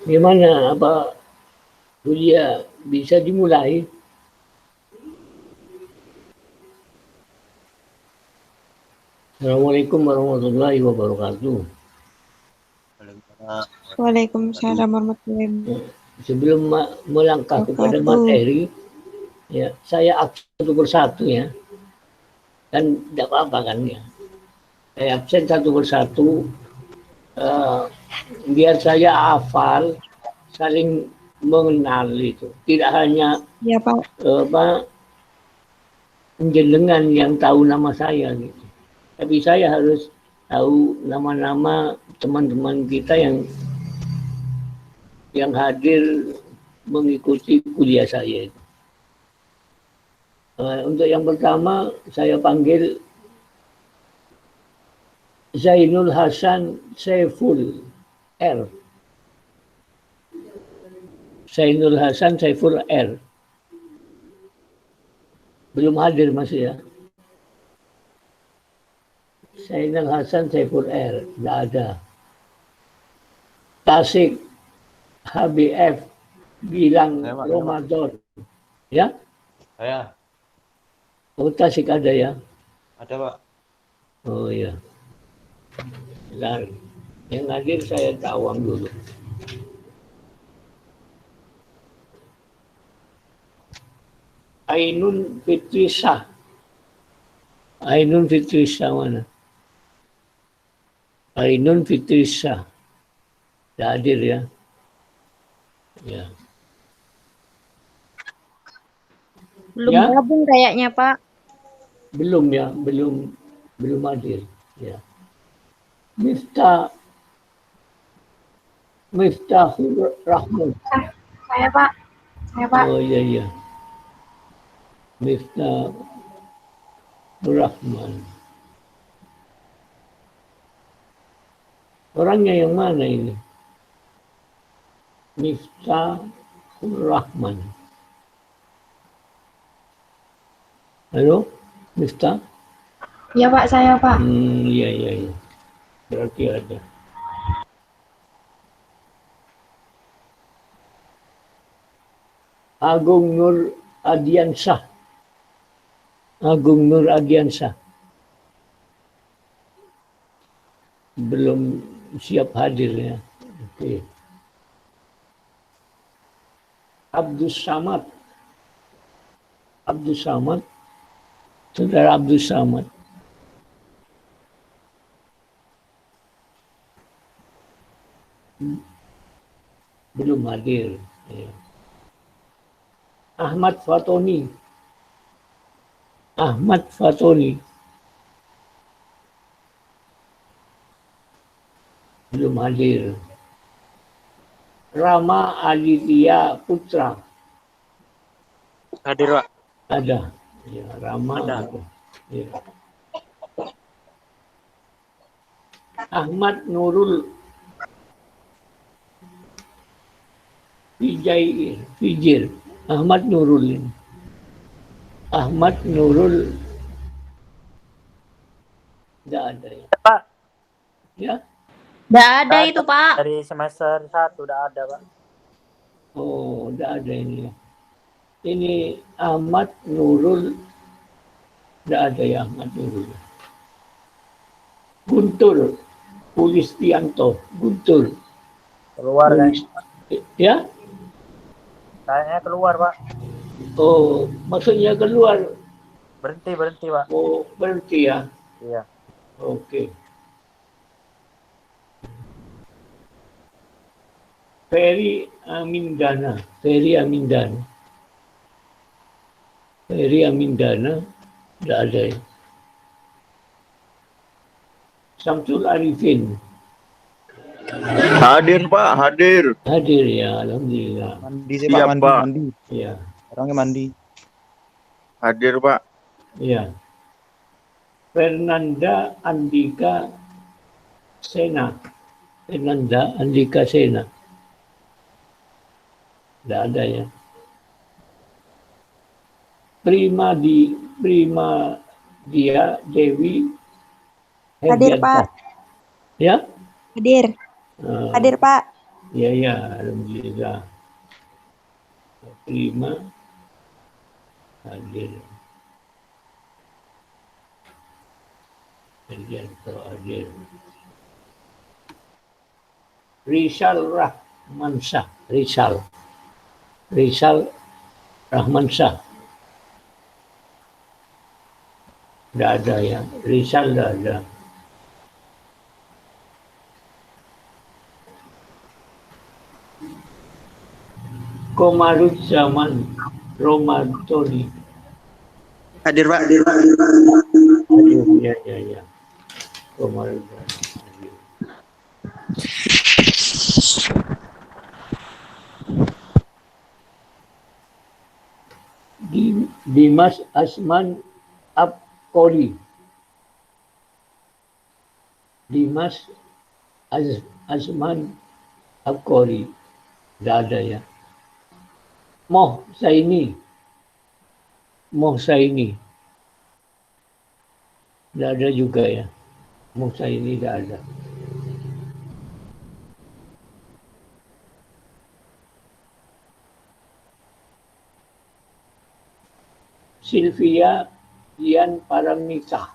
Gimana? Apa kuliah bisa dimulai? Assalamualaikum warahmatullahi wabarakatuh. Waalaikumsalam warahmatullahi wabarakatuh. Sebelum melangkah kepada materi, ya saya absen satu persatu ya. Kan tidak apa-apa kan ya. Saya absen satu persatu. Biar saya hafal, saling mengenal itu. Tidak hanya ya, Pak. Penjenengan yang tahu nama saya gitu. Tapi saya harus tahu nama-nama teman-teman kita yang hadir mengikuti kuliah saya. Untuk yang pertama saya panggil Zainul Hasan Saiful R. Zainul Hasan Saiful R. Belum hadir masih ya. Zainul Hasan Saiful R. Tidak ada. Tasik HBF bilang Ramadan. Ya? Saya. Oh, Tasik ada ya? Ada, Pak. Oh iya. Bentar. Yang hadir saya tawang dulu. Ainun Fitrisah. Ainun Fitrisah mana? Ainun Fitrisah. Tidak hadir ya? Ya. Belum ya? Gabung kayaknya, Pak. Belum ya, belum hadir. Ya. Miftahur Rahman. Saya, Pak. Oh iya. Miftahur Rahman. Orangnya yang mana ini? Miftahur Rahman. Halo, Miftah? Iya, Pak, saya, Pak. Iya. Berarti ada. Agung Nur Adiansyah. Agung Nur Adiansyah. Belum siap hadir ya. Oke. Abdus Samad. Saudara Abdus Samad. Belum hadir. Ya. Ahmad Fatoni. Belum hadir. Rama Aditya Putra. Hadir, Pak. Ada. Ya, Rama ada. Ya. Ahmad Nurul Fijir. Ahmad Nurul. Tidak ada ya. Pak. Ya? Tidak ada itu, Pak. Dari semester 1 udah ada, Pak. Oh, tidak ada ini ya. Ini Ahmad Nurul. Tidak ada ya Ahmad Nurul. Guntur Pulistianto. Guntur. Keluar kan? Ya? Kayaknya keluar, Pak. Oh, maksudnya keluar. Berhenti, Pak. Oh, berhenti ya? Iya. Oke. Ferry Amindana. Tidak ada ya. Samsul Arifin. Hadir, Pak, hadir. Hadir ya, alhamdulillah. Mandi sih, Pak, mandi. Iya. Orangnya mandi. Hadir, Pak. Iya. Fernanda Andika Sena. Tidak ada ya. Prima dia Dewi. Hadir, Pak. Ya? Hadir, Pak. Ya, alhamdulillah. Prima hadir. Hardianto hadir. Rizal Rahmansyah. Rizal Rahmansyah. Tidak ada ya. Rizal tidak ada. Komarudzaman Romadhoni. Hadir Pak. Aduh, ya. Komarudzaman. Dimas Asman Abkori. Dimas Asman Abkori. Tidak ada ya. Moh Saini. Tidak ada juga ya. Moh Saini tidak ada. Sylvia Lian Paramita.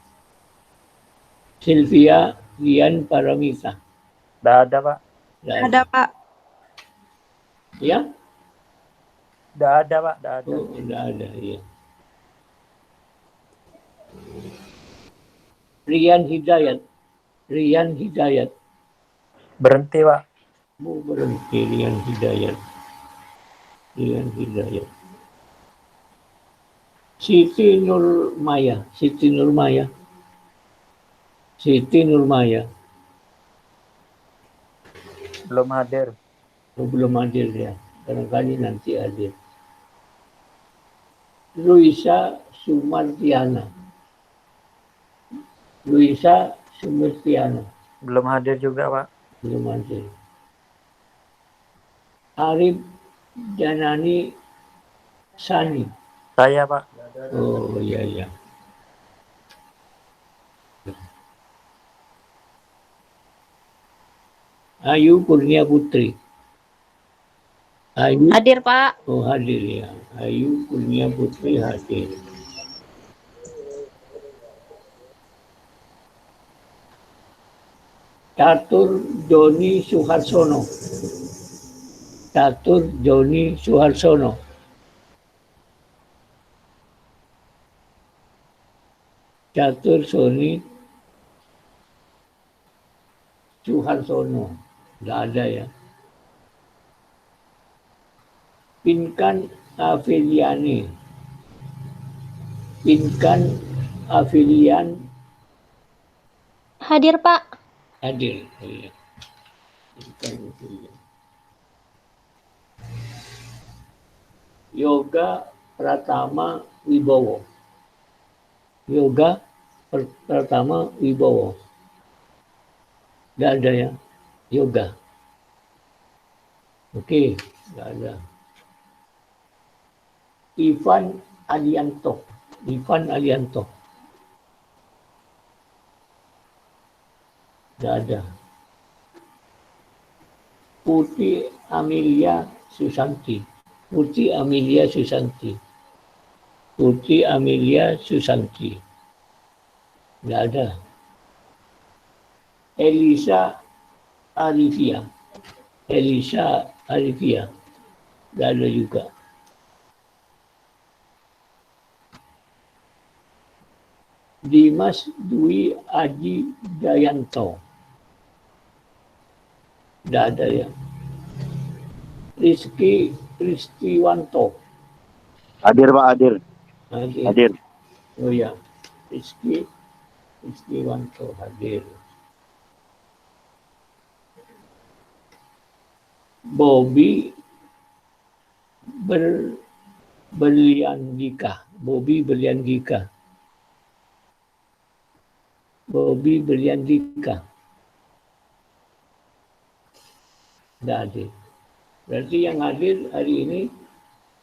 Tidak ada Pak. Tidak Ada Pak. Ya? Tidak ada Pak. Tidak ada. Oh, tidak ada, ya. Rian Hidayat. Berhenti Pak. Mau berhenti Rian Hidayat. Siti Nurmaya. Belum hadir. Oh, belum hadir ya. Barangkali nanti hadir. Luisa Sumartiana. Belum hadir juga Pak. Belum hadir. Arif Janani Sani. Saya Pak. Oh, iya. Ayu Kurnia Putri. Hadir Pak. Oh, hadir ya. Ayu Kurnia Putri hadir. Catur Joni Suharsono. Catur Soni Suharsono. Tidak ada ya. Pinkan Afilian. Hadir Pak. Hadir. Oh, iya. Pinkan Afilian. Yoga Pratama Wibowo. Tidak ada ya. Yoga. Oke, tidak ada. Ivan Alianto. Tidak ada. Putri Amelia Susanti. Tidak ada. Elisa Arifia. Tidak ada juga. Dimas Dwi Aji Dayanto. Tidak ada ya. Rizky Kristiwanto. Hadir Pak, hadir. Oh ya, Rizky Kristiwanto hadir. Bobby Berliandika. Tidak hadir. Berarti yang hadir hari ini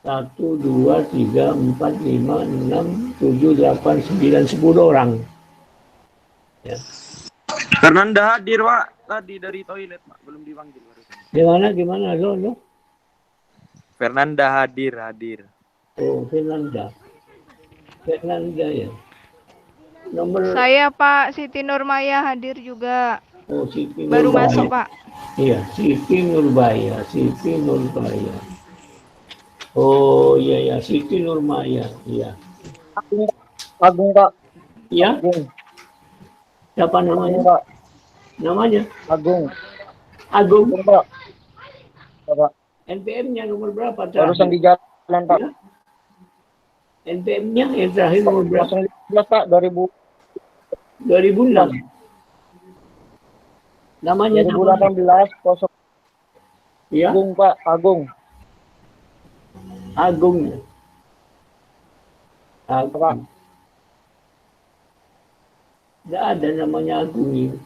1, 2, 3, 4, 5, 6, 7, 8, 9, 10 orang. Ya. Karena Anda hadir Pak tadi dari toilet Pak, belum dipanggil barusan. Gimana? Lo? Fernanda hadir. Oh, Fernanda ya. Nomor, Saya Pak Siti Nurmaya hadir juga. oh, Siti Baru Nurbaya. masuk Pak. Iya, Siti Nurbaya. Oh, iya, Siti Nurmaya, iya. Agung Pak. Iya, Agung. siapa namanya? Pak. Namanya? Agung. Agung. Pak. Pak. NPM-nya nomor berapa? Barusan di jalan Pak. Ya? NPM-nya yang terakhir nomor berapa? 015 Pak 2006. Namanya 2018 kosong. Ya? Agung Pak, Agung. Agung. Pak. Tidak ada namanya Agung ini.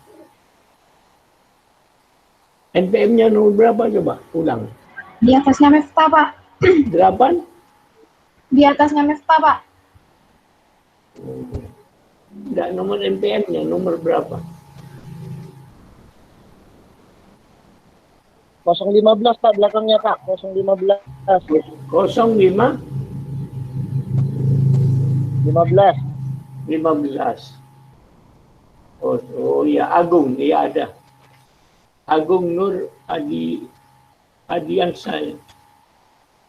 NPM-nya nomor berapa coba? Ulang. Di atasnya Miftah, Pak. 8? Di atasnya Miftah, Pak. Tidak, nomor NPM-nya nomor berapa? 015 Pak belakangnya Pak, 015. 05? 15. Oh ya, Agung, iya ada. Agung Nur Adiansa.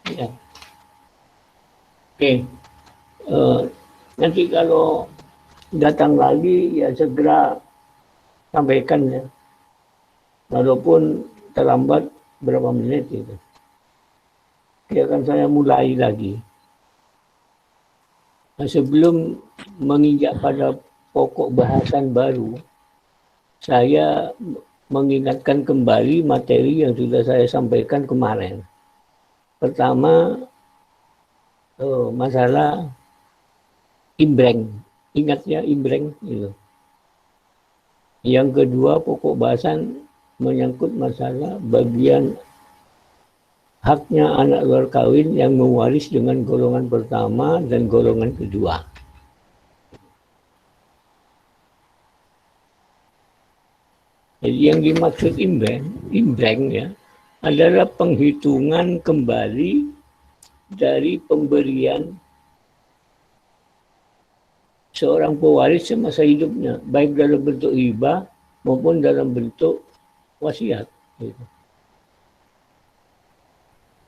Ya. Oke. Nanti kalau datang lagi ya segera sampaikan ya. Walaupun terlambat berapa menit itu. Ya akan saya mulai lagi. Nah, sebelum menginjak pada pokok bahasan baru, saya mengingatkan kembali materi yang sudah saya sampaikan kemarin. Pertama, masalah imbreng. Ingat ya, imbreng. Gitu. Yang kedua, pokok bahasan menyangkut masalah bagian haknya anak luar kawin yang mewaris dengan golongan pertama dan golongan kedua. Jadi yang dimaksud imbreng ya, adalah penghitungan kembali dari pemberian seorang pewaris semasa hidupnya, baik dalam bentuk hibah maupun dalam bentuk wasiat. Gitu.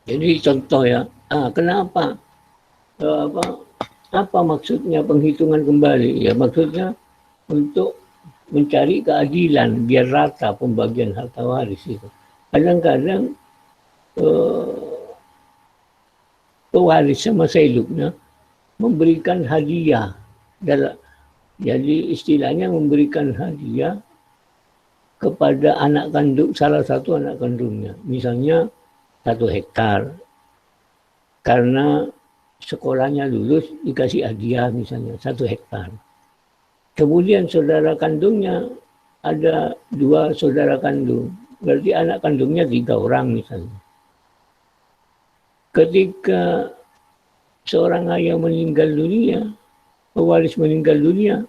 Jadi contoh ya, kenapa? Apa maksudnya penghitungan kembali? Ya maksudnya untuk mencari keadilan biar rata pembagian harta waris itu. Kadang-kadang pewaris semasa hidupnya memberikan hadiah. Jadi istilahnya memberikan hadiah kepada anak kandung, salah satu anak kandungnya. Misalnya 1 hektar. Karena sekolahnya lulus dikasih hadiah misalnya 1 hektar. Kemudian saudara kandungnya ada 2 saudara kandung. Berarti anak kandungnya 3 orang misalnya. Ketika seorang ayah meninggal dunia, pewaris meninggal dunia,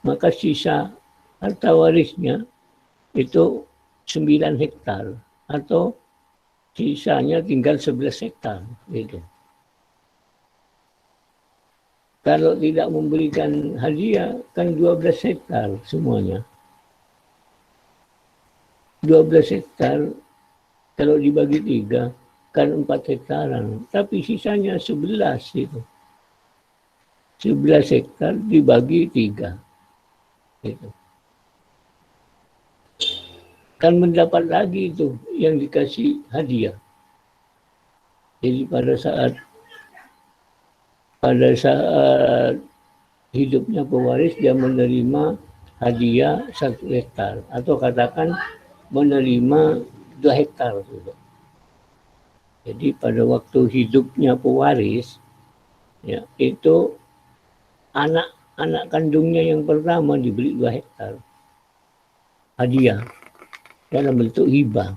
maka sisa harta warisnya itu 9 hektar. Atau sisanya tinggal 11 hektar. Gitu. Kalau tidak memberikan hadiah, kan 12 hektar semuanya. 12 hektar, kalau dibagi 3, kan 4 hektaran. Tapi sisanya 11 itu. 11 hektar dibagi 3. Gitu. Kan mendapat lagi itu yang dikasih hadiah. Jadi pada saat hidupnya pewaris dia menerima hadiah 1 hektar atau katakan menerima 2 hektar. Jadi pada waktu hidupnya pewaris ya, itu anak kandungnya yang pertama diberi 2 hektar hadiah dalam bentuk hibah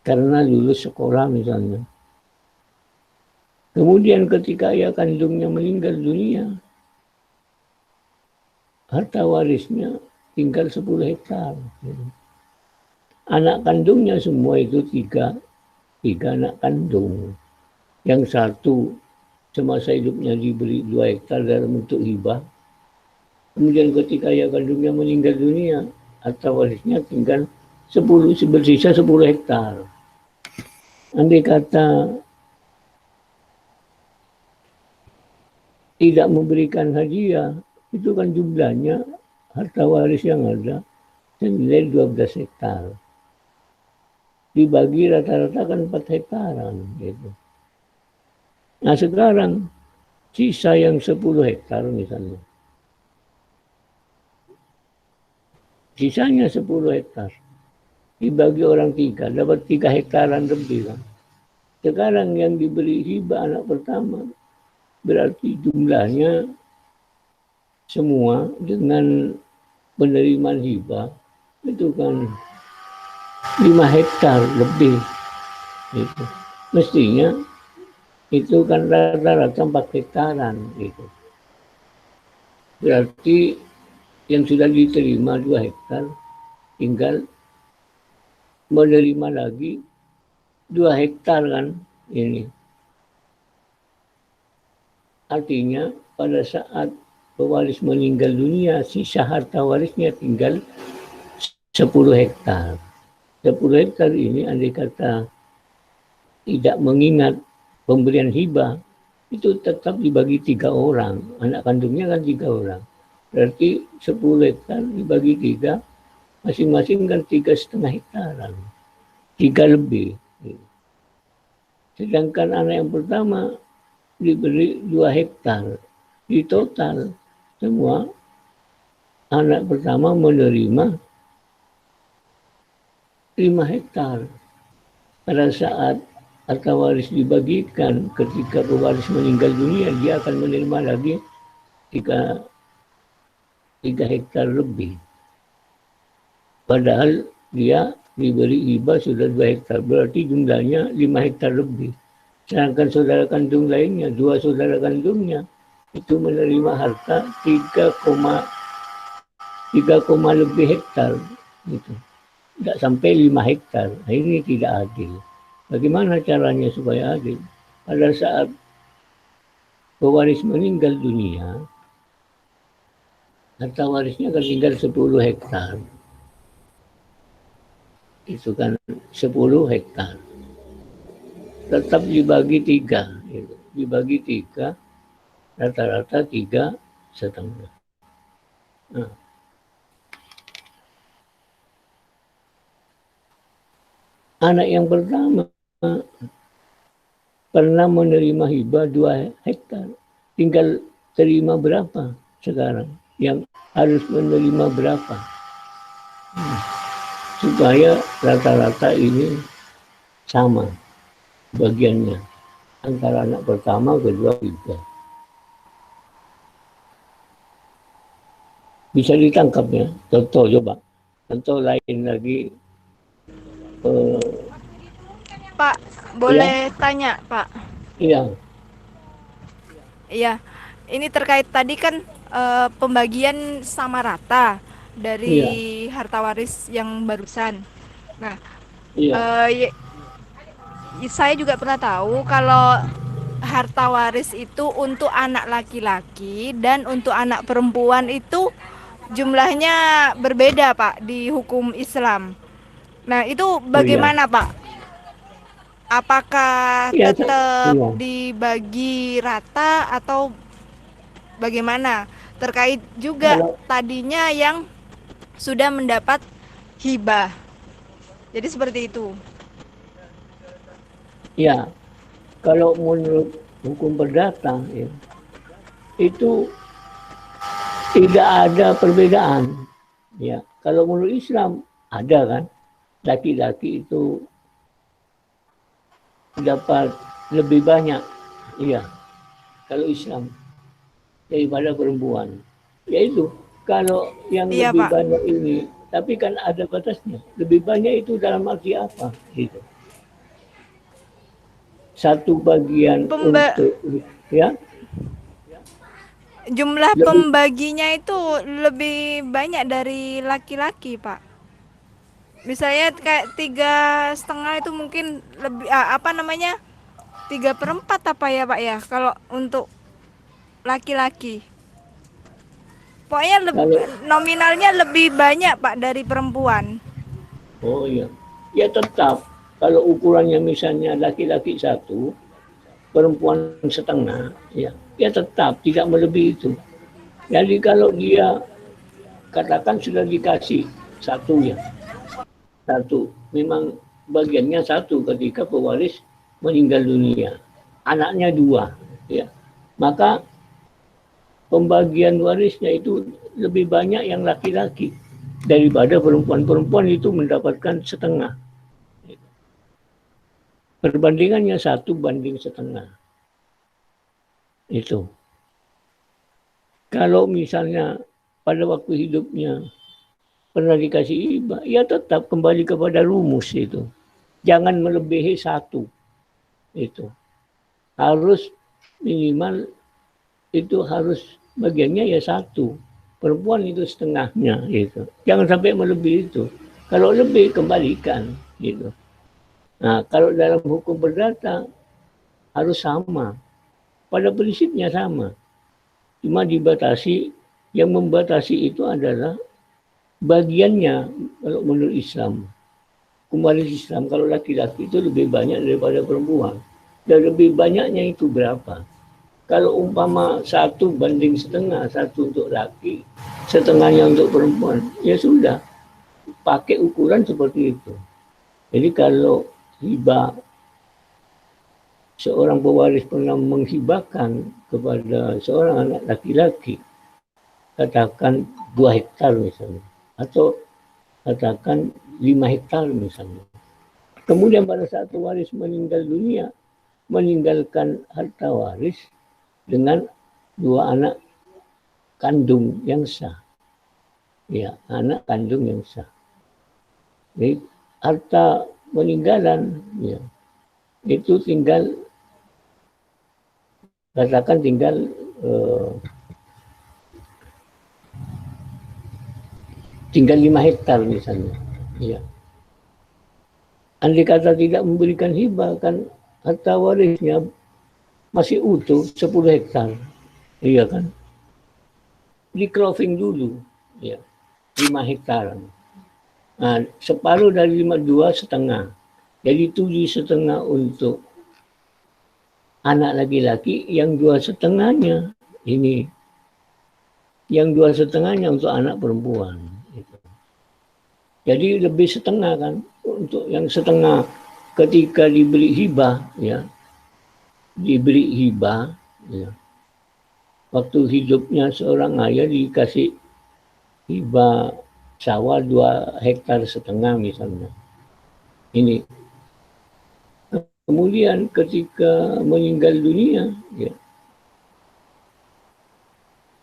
karena lulus sekolah misalnya. Kemudian ketika ayah kandungnya meninggal dunia, harta warisnya tinggal 10 hektar. anak kandungnya semua itu tiga anak kandung. Yang satu semasa hidupnya diberi 2 hektar dalam bentuk hibah. Kemudian ketika ayah kandungnya meninggal dunia, harta warisnya tinggal bersisa 10 hektar. Andai kata tidak memberikan hadiah, itu kan jumlahnya harta waris yang ada senilai 12 hektar. Dibagi rata-rata kan 4 hektaran. Gitu. Nah sekarang sisa yang 10 hektar misalnya. Sisanya 10 hektar. Dibagi orang 3, dapat 3 hektaran lebih. Kan? Sekarang yang diberi hibah anak pertama, berarti jumlahnya semua dengan penerimaan hibah itu kan 5 hektar lebih. Gitu. Mestinya itu kan rata-rata 4 hektaran. Gitu. Berarti yang sudah diterima 2 hektar tinggal menerima lagi 2 hektar kan ini. Artinya pada saat pewaris meninggal dunia, sisa harta warisnya tinggal 10 hektar. 10 hektar ini andai kata tidak mengingat pemberian hibah, itu tetap dibagi 3 orang. Anak kandungnya kan 3 orang. Berarti 10 hektar dibagi 3, masing-masing kan 3,5 hektaran. 3 lebih. Sedangkan anak yang pertama diberi 2 hektar. Di total semua anak pertama menerima 5 hektar. Pada saat harta waris dibagikan ketika pewaris meninggal dunia, dia akan menerima lagi 3 hektar lebih. Padahal dia diberi hibah sudah 2 hektar. Berarti jumlahnya 5 hektar lebih. Sedangkan saudara kandung lainnya, 2 saudara kandungnya, itu menerima harta 3, lebih hektar. Gitu. Tidak sampai 5 hektar. Nah, ini tidak adil. Bagaimana caranya supaya adil? Pada saat pewaris meninggal dunia, harta warisnya kan tinggal 10 hektar. Itu kan 10 hektar. Tetap dibagi 3. Gitu. Dibagi 3, rata-rata 3,5. Nah. Anak yang pertama pernah menerima hibah 2 hektar. Tinggal terima berapa sekarang? Yang harus menerima berapa? Supaya rata-rata ini sama bagiannya antara anak pertama, kedua, 3. Bisa ditangkap ya. Contoh coba. Contoh lain lagi. Pak, boleh tanya, Pak? Iya. Iya. Ini terkait tadi kan pembagian sama rata dari harta waris yang barusan. Nah, saya juga pernah tahu kalau harta waris itu untuk anak laki-laki dan untuk anak perempuan itu jumlahnya berbeda, Pak, di hukum Islam. Nah, itu bagaimana, Pak? Apakah tetap dibagi rata atau bagaimana? Terkait juga tadinya yang sudah mendapat hibah. Jadi seperti itu. Ya, kalau menurut hukum perdata ya, itu tidak ada perbedaan. Ya, kalau menurut Islam ada kan, laki-laki itu dapat lebih banyak, iya, kalau Islam daripada perempuan. Yaitu kalau yang lebih Pak. banyak ini, tapi kan ada batasnya. Lebih banyak itu dalam arti apa? Gitu. Satu bagian untuk ya. Jumlah pembaginya itu lebih banyak dari laki-laki, Pak. Misalnya kayak 3,5 itu mungkin lebih apa namanya 3/4 apa ya Pak ya kalau untuk laki-laki. Pokoknya Kalau nominalnya lebih banyak Pak dari perempuan. oh iya, ya tetap kalau ukurannya misalnya laki-laki 1, perempuan setengah, ya tetap tidak melebihi itu. Jadi kalau dia katakan sudah dikasih 1 ya, 1, memang bagiannya 1 ketika pewaris meninggal dunia, anaknya 2, ya, maka pembagian warisnya itu lebih banyak yang laki-laki daripada perempuan itu mendapatkan setengah. Perbandingannya 1:1,5. Itu. Kalau misalnya pada waktu hidupnya pernah dikasih hibah, ya tetap kembali kepada rumus itu. Jangan melebihi 1. Itu. Harus minimal itu harus bagiannya ya 1. Perempuan itu setengahnya gitu. Jangan sampai melebihi itu. Kalau lebih kembalikan gitu. Nah, kalau dalam hukum perdata harus sama. Pada prinsipnya sama. Cuma dibatasi, yang membatasi itu adalah bagiannya kalau menurut Islam. Kembali Islam kalau laki-laki itu lebih banyak daripada perempuan. Dan lebih banyaknya itu berapa? Kalau umpama 1:1,5, 1 untuk laki, setengahnya untuk perempuan, ya sudah, pakai ukuran seperti itu. Jadi kalau hibah, seorang pewaris pernah menghibahkan kepada seorang anak laki-laki, katakan 2 hektar misalnya, atau katakan 5 hektar misalnya. Kemudian pada saat pewaris meninggal dunia, meninggalkan harta waris dengan 2 anak kandung yang sah. Ya, anak kandung yang sah. Jadi harta peninggalan ya, itu tinggal katakan tinggal tinggal 5 hektar misalnya. Ya. Andai kata tidak memberikan hibah, kan harta warisnya masih utuh 10 hektar. Iya kan? Di closing dulu. Ya. 5 hektar. Nah, separuh dari 2,5. Jadi 7,5 untuk anak laki-laki, yang 2,5-nya ini. Yang 2,5-nya untuk anak perempuan. Jadi lebih setengah kan. Untuk yang setengah ketika diberi hibah, ya. Diberi hibah, ya. Waktu hidupnya seorang ayah dikasih hibah sawah 2,5 hektar misalnya. Ini. Kemudian ketika meninggal dunia, ya,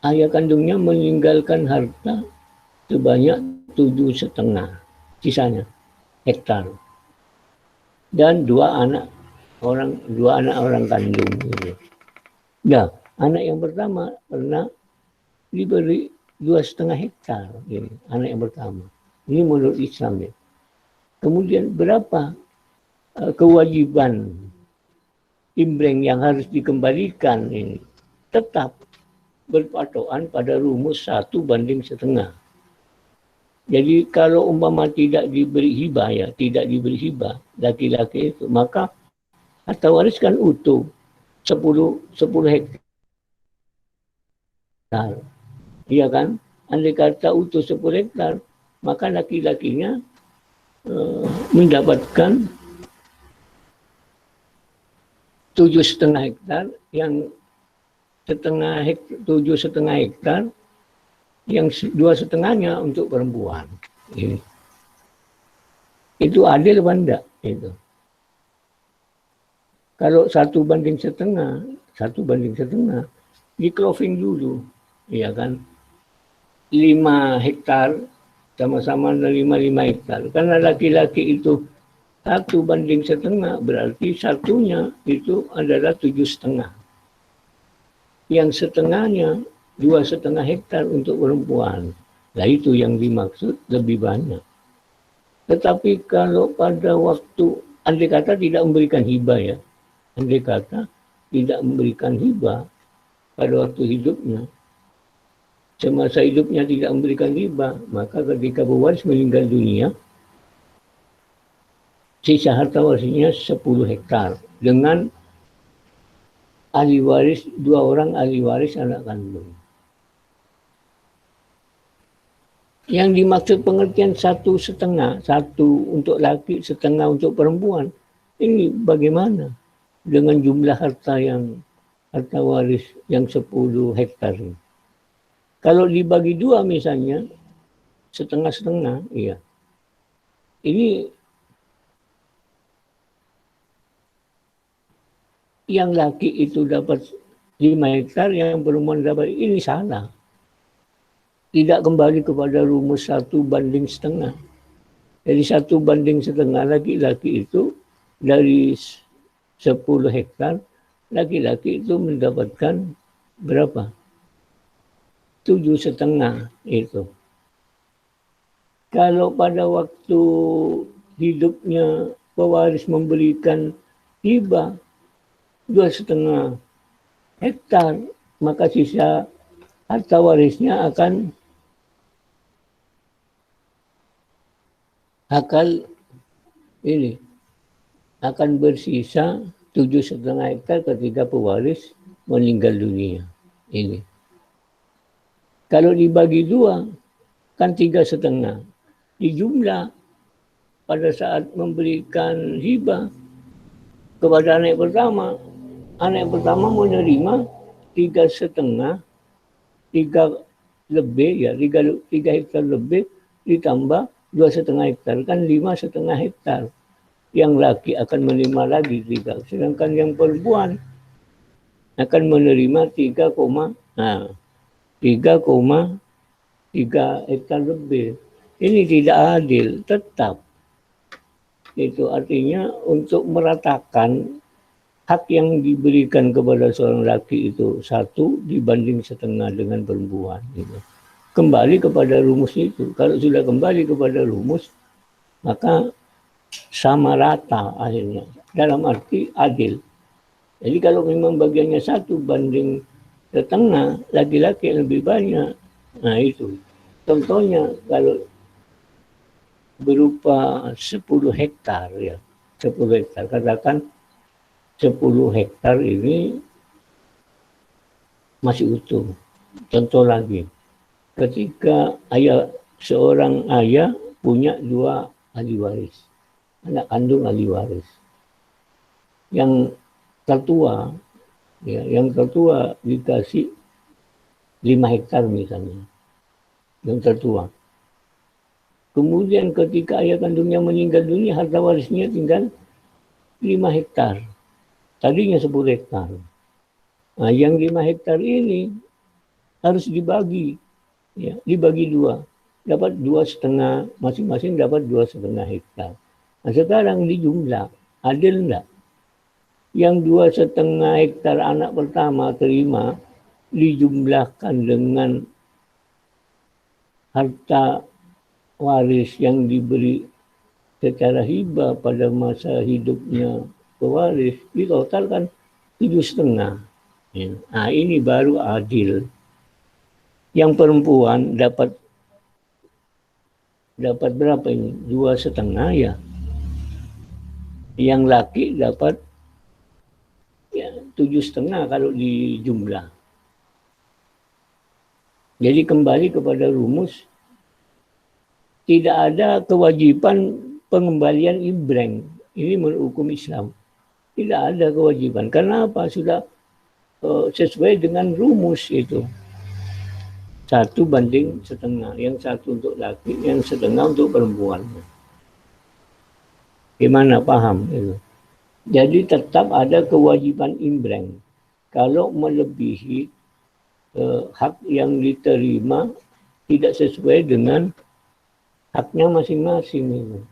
ayah kandungnya meninggalkan harta sebanyak 7,5 sisanya hektar. Dan 2 anak orang kandung. Gitu. Ya, anak yang pertama pernah diberi 2,5 hektar. Ini, anak yang pertama. Ini menurut Islam ya. Kemudian berapa kewajiban imbreng yang harus dikembalikan ini? Tetap berpatokan pada rumus 1:1,5. Jadi kalau umpama tidak diberi hibah ya, tidak diberi hibah laki-laki itu, maka harta waris kan utuh 10 hektar. Iya kan? Andai kata utuh 10 hektar, maka laki-lakinya mendapatkan 7,5 hektar, yang 7,5 hektar, yang 2,5-nya untuk perempuan. Itu adil apa enggak? Itu. Kalau 1:1,5, di closing dulu, ya kan? 5 hektar, sama-sama 5 hektar. Karena laki-laki itu 1:1,5, berarti satunya itu adalah 7,5. Yang setengahnya 2,5 hektar untuk perempuan. Nah itu yang dimaksud lebih banyak. Tetapi kalau pada waktu, andai kata tidak memberikan hibah ya, andai kata tidak memberikan hibah pada waktu hidupnya, semasa hidupnya tidak memberikan hibah, maka ketika pewaris meninggal dunia, sisa harta warisnya 10 hektar dengan ahli waris, 2 orang ahli waris anak kandung. Yang dimaksud pengertian 1,5, 1 untuk laki, setengah untuk perempuan, ini bagaimana dengan jumlah harta waris yang 10 hektar ini? Kalau dibagi 2 misalnya, setengah-setengah, iya. Ini yang laki itu dapat 5 hektar, yang perempuan dapat, ini salah. Tidak kembali kepada rumus 1:1,5. Jadi 1:1,5 laki-laki itu dari 10 hektar, laki-laki itu mendapatkan berapa? 7,5 itu. Kalau pada waktu hidupnya pewaris memberikan hibah 2,5 hektar, maka sisa harta warisnya akan bersisa 7,5 hektar ketika pewaris meninggal dunia. Ini. Kalau dibagi 2, kan 3,5. Dijumlah pada saat memberikan hibah kepada anak pertama menerima 3,5, 3 lebih ya, 3 hektar lebih ditambah 2,5 hektar, kan 5,5 hektar. Yang laki akan menerima lagi 3, sedangkan yang perempuan akan menerima 3,3 hektar lebih. Ini tidak adil, tetap. Itu artinya untuk meratakan hak yang diberikan kepada seorang laki itu 1:1,5 dengan perempuan. Gitu. Kembali kepada rumus itu. Kalau sudah kembali kepada rumus, maka sama rata akhirnya. Dalam arti adil. Jadi kalau memang bagiannya 1:1,5, laki-laki lebih banyak. Nah itu. Contohnya kalau berupa 10 hektar ya. 10 hektar. Katakan 10 hektar ini masih utuh. Contoh lagi. Ketika seorang ayah punya 2 ahli waris. Anak kandung ahli waris. Yang tertua dikasih 5 hektar misalnya. Yang tertua. Kemudian ketika ayah kandungnya meninggal dunia, harta warisnya tinggal 5 hektar. Tadinya 10 hektar. Nah, yang 5 hektar ini harus dibagi. Ya, dibagi 2. Dapat 2,5, masing-masing dapat 2,5 hektar. Nah, sekarang dijumlah. Adil enggak? Yang 2,5 hektar anak pertama terima dijumlahkan dengan harta waris yang diberi secara hibah pada masa hidupnya pewaris, ditotalkan 7,5. Nah, ini baru adil. Yang perempuan dapat berapa ini? 2,5 ya. Yang laki dapat 7,5 kalau dijumlah. Jadi kembali kepada rumus, tidak ada kewajiban pengembalian ibreng. Ini menurut hukum Islam. Tidak ada kewajiban. Karena apa? Sudah sesuai dengan rumus itu. 1:1,5. Yang 1 untuk laki, yang 1,5 untuk perempuan. Gimana paham itu? Jadi tetap ada kewajiban imbreng. Kalau melebihi hak yang diterima tidak sesuai dengan haknya masing-masing. Itu.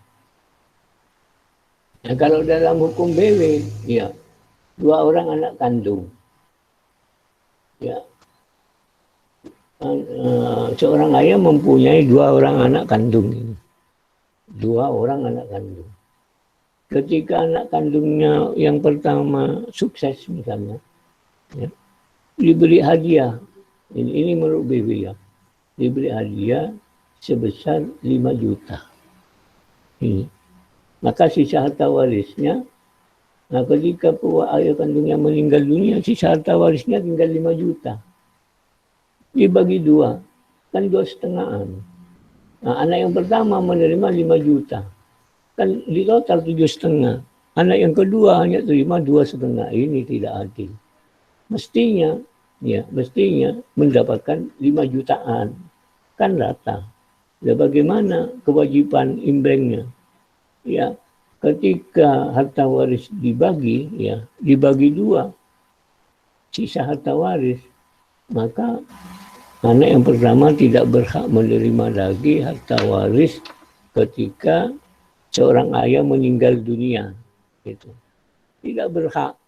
Nah, kalau dalam hukum BW, ya 2 orang anak kandung. Ya. Seorang ayah mempunyai 2 orang anak kandung ini. 2 orang anak kandung. Ketika anak kandungnya yang pertama sukses misalnya, ya, diberi hadiah. Ini menurut BB ya. Diberi hadiah sebesar 5 juta. Ini. Maka sisa harta warisnya, nah ketika ayah kandungnya meninggal dunia, sisa harta warisnya tinggal 5 juta. Dibagi 2, kan 2,5-an. Nah, anak yang pertama menerima 5 juta. Kan di total 7,5. Anak yang kedua hanya terima 2,5. Ini tidak adil. Mestinya mendapatkan 5 jutaan. Kan rata. Ya, bagaimana kewajiban imbrengnya? Ya, ketika harta waris dibagi, ya, dibagi 2, sisa harta waris, maka anak yang pertama tidak berhak menerima lagi harta waris ketika seorang ayah meninggal dunia. Gitu. Tidak berhak.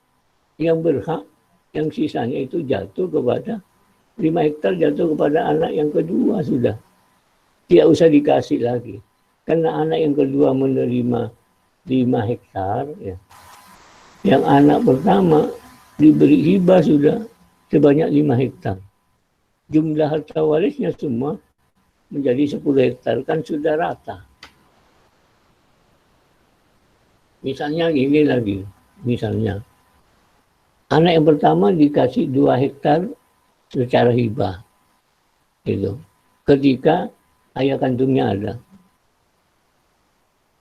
Yang berhak, yang sisanya itu jatuh kepada 5 hektar jatuh kepada anak yang kedua sudah. Tidak usah dikasih lagi. Karena anak yang kedua menerima 5 hektar, ya. Yang anak pertama diberi hibah sudah sebanyak 5 hektar. Jumlah harta warisnya semua menjadi 10 hektar, kan sudah rata. Misalnya ini lagi, misalnya anak yang pertama dikasih 2 hektar secara hibah, gitu. Ketika ayah kandungnya ada,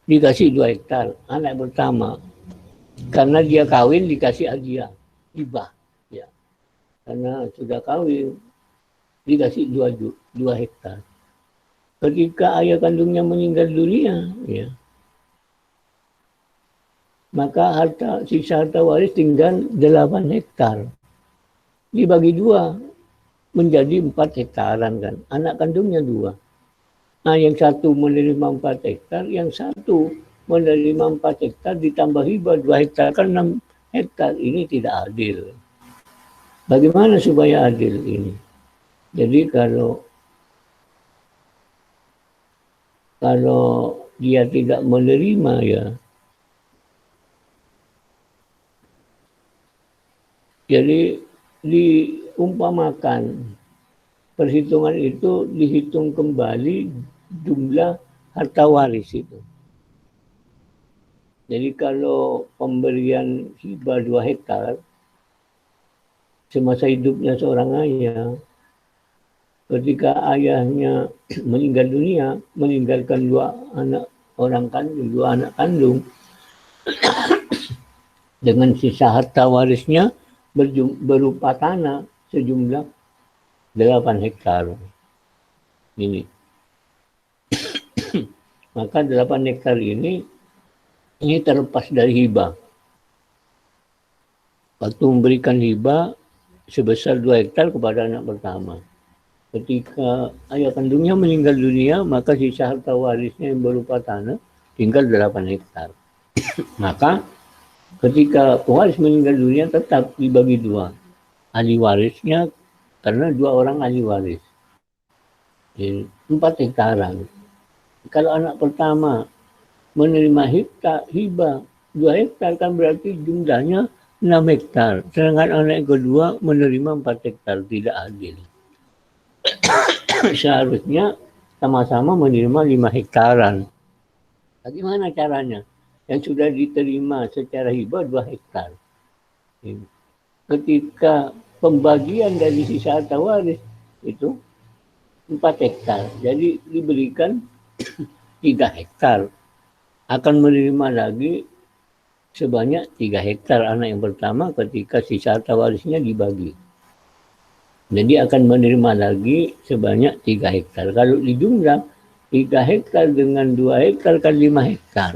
dikasih 2 hektar, anak pertama, karena dia kawin dikasih hadiah, hibah, ya. Karena sudah kawin, dikasih 2 hektar. Ketika ayah kandungnya meninggal dunia, ya, maka sisa harta waris tinggal 8 hektar. Dibagi 2 menjadi 4 hektaran kan. Anak kandungnya 2. Nah, yang satu menerima 4 hektar, yang satu menerima 4 hektar ditambah hibah 2 hektar, kan 6 hektar. Ini tidak adil. Bagaimana supaya adil ini? Jadi kalau dia tidak menerima, ya, jadi diumpamakan perhitungan itu dihitung kembali jumlah harta waris itu. Jadi kalau pemberian hibah 2 hektar semasa hidupnya seorang ayah, ketika ayahnya meninggal dunia, meninggalkan 2 anak kandung dengan sisa harta warisnya berupa tanah sejumlah 8 hektar. Ini. Maka 8 hektar ini terlepas dari hibah. Waktu memberikan hibah sebesar 2 hektar kepada anak pertama. Ketika ayah kandungnya meninggal dunia, maka sisa harta warisnya yang berupa tanah tinggal 8 hektar. Maka ketika pewaris meninggal dunia tetap dibagi 2. Ahli warisnya, karena 2 orang ahli waris. Jadi 4 hektaran. Kalau anak pertama menerima hibah 2 hektar, kan berarti jumlahnya 6 hektar. Sedangkan anak yang kedua menerima 4 hektar. Tidak adil. Seharusnya sama-sama menerima 5 hektaran. Bagaimana caranya? Yang sudah diterima secara hibah 2 hektar. Ketika pembagian dari sisa harta waris itu 4 hektar. Jadi diberikan 3 hektar. Akan menerima lagi sebanyak 3 hektar anak yang pertama ketika sisa harta warisnya dibagi. Jadi akan menerima lagi sebanyak 3 hektar. Kalau dijumlah 3 hektar dengan 2 hektar kan 5 hektar.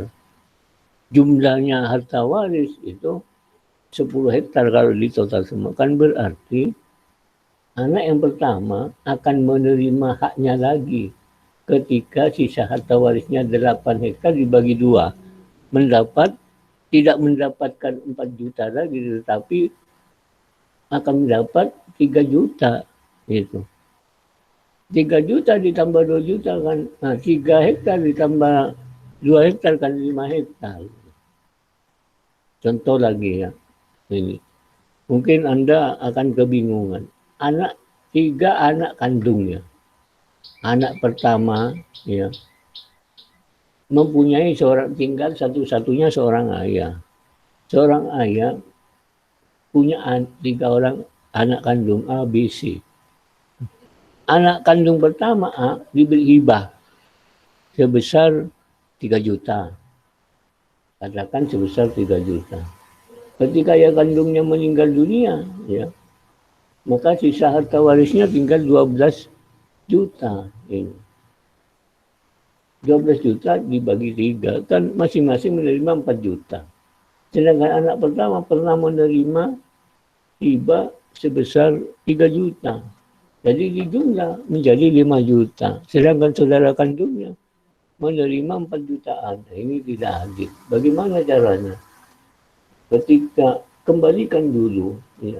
Jumlahnya harta waris itu 10 hektar kalau di total semua. Kan berarti anak yang pertama akan menerima haknya lagi ketika sisa harta warisnya 8 hektar dibagi 2. Tidak mendapatkan 4 juta lagi, tetapi akan mendapat 3 juta. Gitu. 3 juta ditambah 2 juta kan. Nah, 3 hektar ditambah 2 hektar kan 5 hektar. Contoh lagi ya, ini. Mungkin Anda akan kebingungan. 3 anak kandungnya. Anak pertama ya mempunyai tinggal satu-satunya seorang ayah. Seorang ayah punya 3 orang anak kandung A, B, C. Anak kandung pertama A diberi hibah sebesar 3 juta. Katakan sebesar 3 juta. Ketika ayah kandungnya meninggal dunia, ya, maka sisa harta warisnya tinggal 12 juta. Ini. 12 juta dibagi 3, kan masing-masing menerima 4 juta. Sedangkan anak pertama pernah menerima hibah sebesar 3 juta. Jadi dijumlah menjadi 5 juta. Sedangkan saudara kandungnya menerima 4 jutaan. Ini tidak adil. Bagaimana caranya? Ketika kembalikan dulu, ya,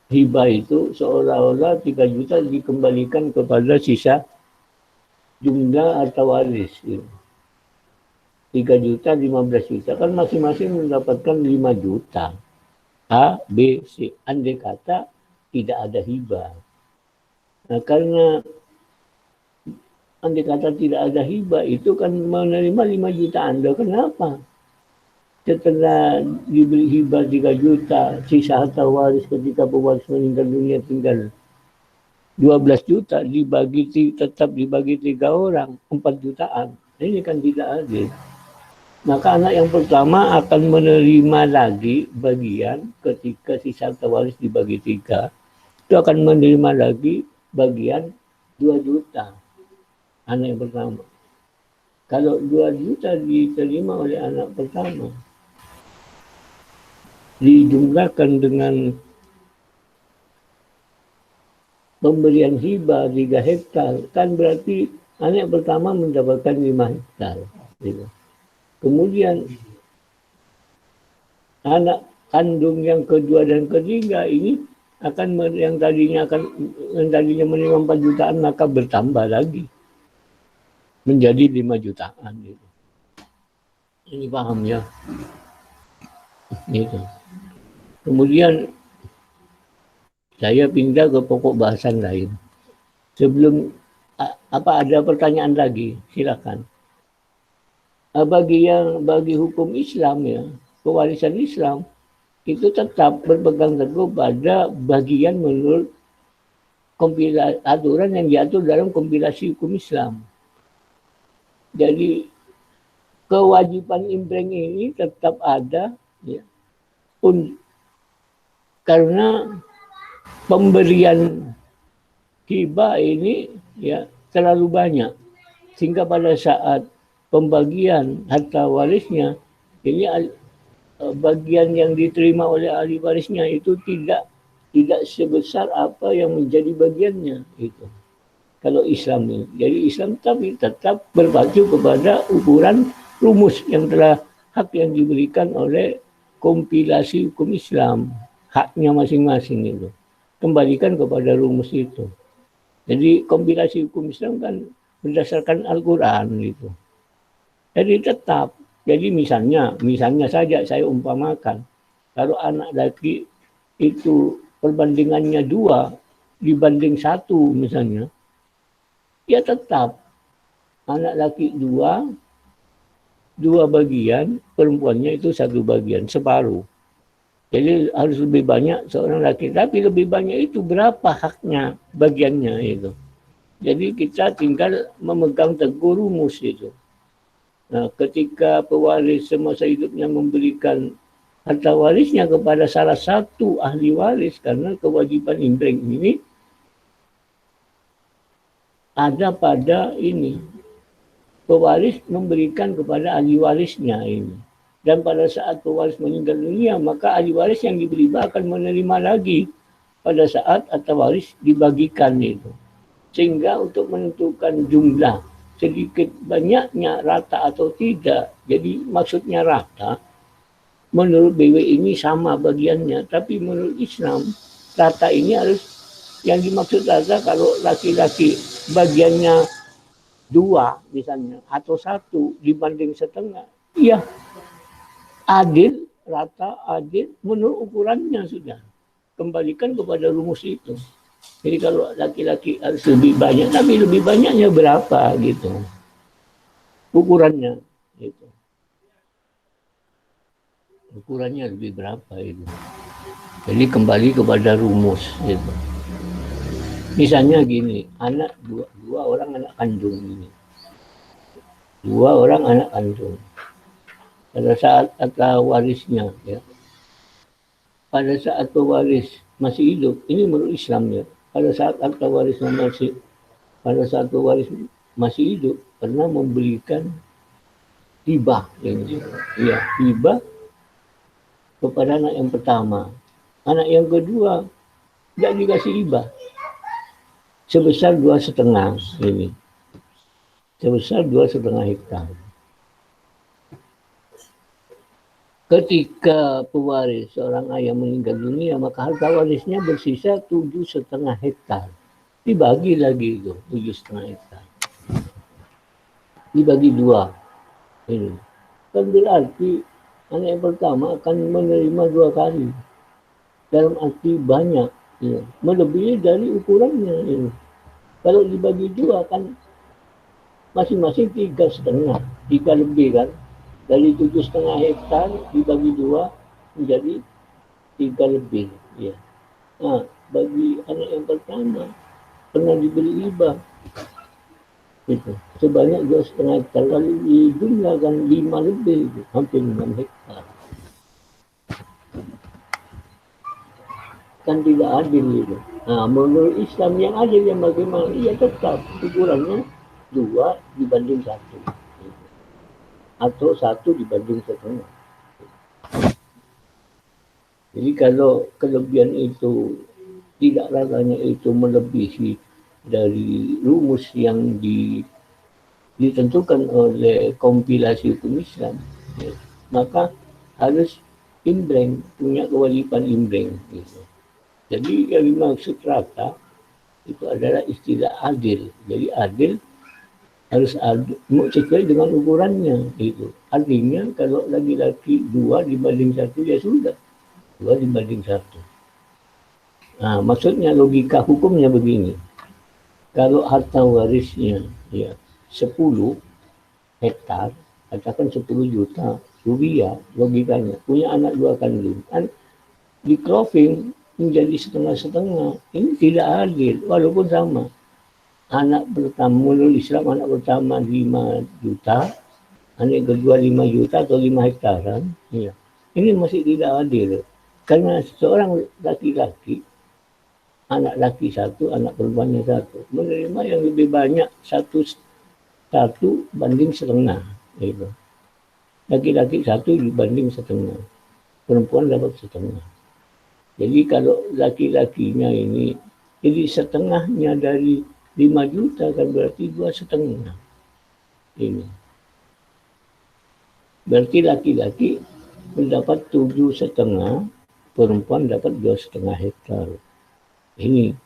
hibah itu seolah-olah 3 juta dikembalikan kepada sisa jumlah harta waris. Ya. 3 juta, 15 juta. Kan masing-masing mendapatkan 5 juta. A, B, C. Andai kata tidak ada hibah. Nah, karena andai kata tidak ada hibah, itu kan menerima 5 juta Anda. Kenapa? Setelah diberi hibah 3 juta, sisa harta waris ketika pewaris meninggal dunia tinggal 12 juta, tetap dibagi 3 orang, 4 jutaan. Ini kan tidak adil. Maka anak yang pertama akan menerima lagi bagian ketika sisa harta waris dibagi 3. Itu akan menerima lagi bagian 2 juta. Anak yang pertama. Kalau 2 juta diterima oleh anak pertama, dijumlahkan dengan pemberian hibah 3 hektar, kan berarti anak pertama mendapatkan 5 hektar. Kemudian anak kandung yang kedua dan ketiga ini akan yang tadinya menerima 4 jutaan maka bertambah lagi menjadi 5 jutaan. Ini paham ya? Gitu. Kemudian saya pindah ke pokok bahasan lain. Sebelum ada pertanyaan lagi? Silakan. Bagi hukum Islam ya, pewarisan Islam itu tetap berpegang teguh pada bagian menurut aturan yang diatur dalam kompilasi hukum Islam. Jadi kewajiban imbreng ini tetap ada ya, karena pemberian hibah ini ya terlalu banyak sehingga pada saat pembagian harta warisnya ini bagian yang diterima oleh ahli warisnya itu tidak sebesar apa yang menjadi bagiannya itu. Kalau Islam ini, jadi Islam tapi tetap berpacu kepada ukuran rumus yang telah hak yang diberikan oleh kompilasi hukum Islam, haknya masing-masing itu. Kembalikan kepada rumus itu. Jadi kompilasi hukum Islam kan berdasarkan Al-Quran gitu. Jadi tetap, jadi misalnya saja saya umpamakan, kalau anak laki itu perbandingannya 2 dibanding 1 misalnya, ya tetap anak laki 2 bagian, perempuannya itu 1 bagian, separuh. Jadi harus lebih banyak seorang laki, tapi lebih banyak itu berapa haknya, bagiannya itu. Jadi kita tinggal memegang teguh rumus itu. Nah, ketika pewaris semasa hidupnya memberikan harta warisnya kepada salah satu ahli waris, karena kewajiban imbreng ini ada pada ini. Pewaris memberikan kepada ahli warisnya ini. Dan pada saat pewaris meninggal dunia, maka ahli waris yang diberi hibah akan menerima lagi pada saat harta waris dibagikan itu. Sehingga untuk menentukan jumlah sedikit banyaknya rata atau tidak, jadi maksudnya rata, menurut BW ini sama bagiannya, tapi menurut Islam rata ini harus, yang dimaksud rata kalau laki-laki bagiannya 2 misalnya atau 1 dibanding setengah, iya adil, rata, adil menurut ukurannya sudah. Kembalikan kepada rumus itu. Jadi kalau laki-laki harus lebih banyak, tapi lebih banyaknya berapa gitu. Ukurannya gitu. Ukurannya lebih berapa itu. Jadi kembali kepada rumus gitu. Misalnya gini, anak dua orang anak kandung ini. 2 orang anak kandung. Pada saat akta warisnya ya. Pada saat pewaris masih hidup, ini menurut Islam ya. Pada saat akta warisnya masih hidup, pernah memberikan hibah ini. Ya, hibah kepada anak yang pertama. Anak yang kedua tidak dikasih hibah. Sebesar 2,5 ini. Sebesar 2,5 hektar. Ketika pewaris seorang ayah meninggal dunia, maka harta warisnya bersisa 7,5 hektar. Dibagi lagi itu 7,5 hektar. Dibagi 2. Ini. Kan berarti anak yang pertama akan menerima 2 kali. Dalam arti banyak. Ya. Melebihi dari ukurannya. Ini. Kalau dibagi 2 kan masing-masing 3,5. 3 lebih kan. Dari 7,5 hektar dibagi 2 menjadi 3 lebih. Ya. Nah, bagi anak yang pertama pernah diberi hibah itu sebanyak 2,5 hektar. Kalau dijumlahkan 5 lebih, itu, hampir 6 hektar. Kan tidak adil itu. Nah, menurut Islam yang adil yang bagaimana? Iya tetap ukurannya 2 dibanding 1. Atau 1 dibanding 1,5. Jadi kalau kelebihan itu tidak rasanya itu melebihi dari rumus yang ditentukan oleh kompilasi hukum Islam, ya, maka harus imbreng, punya kewajiban imbreng. Gitu. Jadi yang dimaksud rata itu adalah istilah adil. Jadi adil harus sesuai dengan ukurannya itu. Artinya kalau laki-laki 2 dibanding 1 ya sudah 2 dibanding 1. Nah, maksudnya logika hukumnya begini. Kalau harta warisnya ya 10 hektar, katakan 10 juta rupiah, logikanya punya anak 2 kandung kan di closing menjadi setengah-setengah. Ini tidak adil walaupun sama. Anak pertama, menurut Islam anak pertama 5 juta, anak kedua 5 juta atau 5 hektaran. Ya. Ini masih tidak adil. Karena seorang laki-laki, anak laki 1, anak perempuannya 1, menerima yang lebih banyak 1 banding setengah. Gitu. Laki-laki 1 dibanding setengah. Perempuan dapat setengah. Jadi kalau laki-lakinya ini, jadi setengahnya dari 5 juta kan berarti 2,5. Ini. Berarti laki-laki mendapat 7,5, perempuan dapat 2,5 hektar. Ini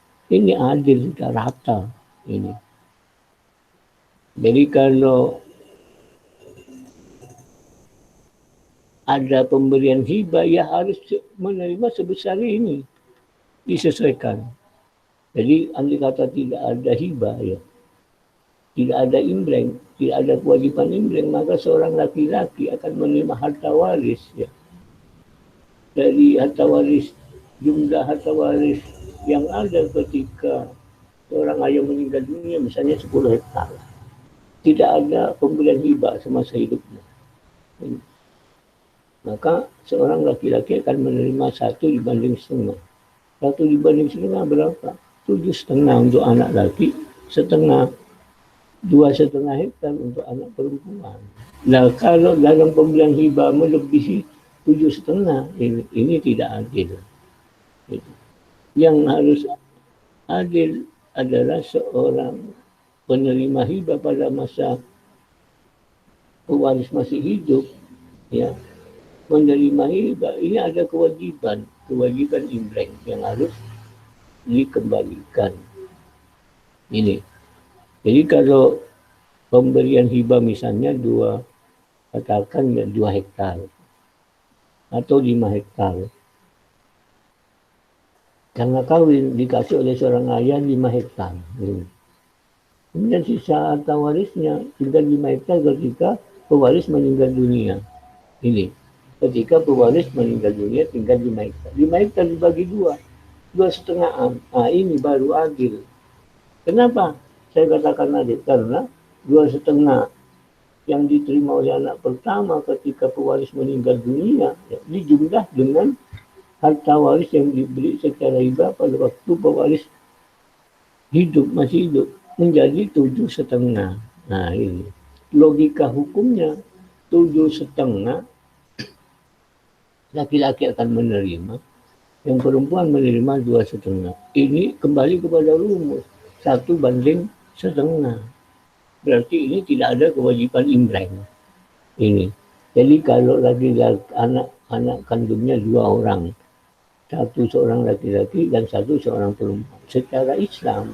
adil, sudah rata. Ini. Jadi kalau ada pemberian hibah, ya harus menerima sebesar ini. Disesuaikan. Jadi andai kata tidak ada hibah ya, tidak ada imbreng, tidak ada kewajiban imbreng, maka seorang laki-laki akan menerima harta waris ya. Dari harta waris, jumlah harta waris yang ada ketika seorang ayah meninggal dunia misalnya 10 hektar. Tidak ada pemberian hibah semasa hidupnya. Maka seorang laki-laki akan menerima 1 dibanding setengah. 1 dibanding setengah berapa? 7,5 untuk anak laki, setengah 2,5 hektar untuk anak perempuan. Nah, kalau dalam pemberian hibah melebihi 7,5, ini tidak adil. Yang harus adil adalah seorang penerima hibah pada masa pewaris masih hidup, ya, menerima hibah ini ada kewajiban imbreng yang harus dikembalikan. Ini. Jadi kalau pemberian hibah misalnya katakan 2 hektar atau 5 hektar. Karena kawin dikasih oleh seorang ayah 5 hektar. Kemudian sisa harta warisnya tinggal 5 hektar ketika pewaris meninggal dunia. Ini ketika pewaris meninggal dunia tinggal 5 hektar. 5 hektar dibagi 2,5. Ini baru adil. Kenapa saya katakan adil? Karena 2,5 yang diterima oleh anak pertama ketika pewaris meninggal dunia dijumlah dengan harta waris yang diberi secara hibah pada waktu pewaris masih hidup menjadi 7,5. Nah ini logika hukumnya 7,5 laki-laki akan menerima, yang perempuan menerima 2,5. Ini kembali kepada rumus 1:1,5. Berarti ini tidak ada kewajiban imbreng. Ini. Jadi kalau laki-laki anak kandungnya 2 orang, 1 seorang laki-laki dan 1 seorang perempuan. Secara Islam,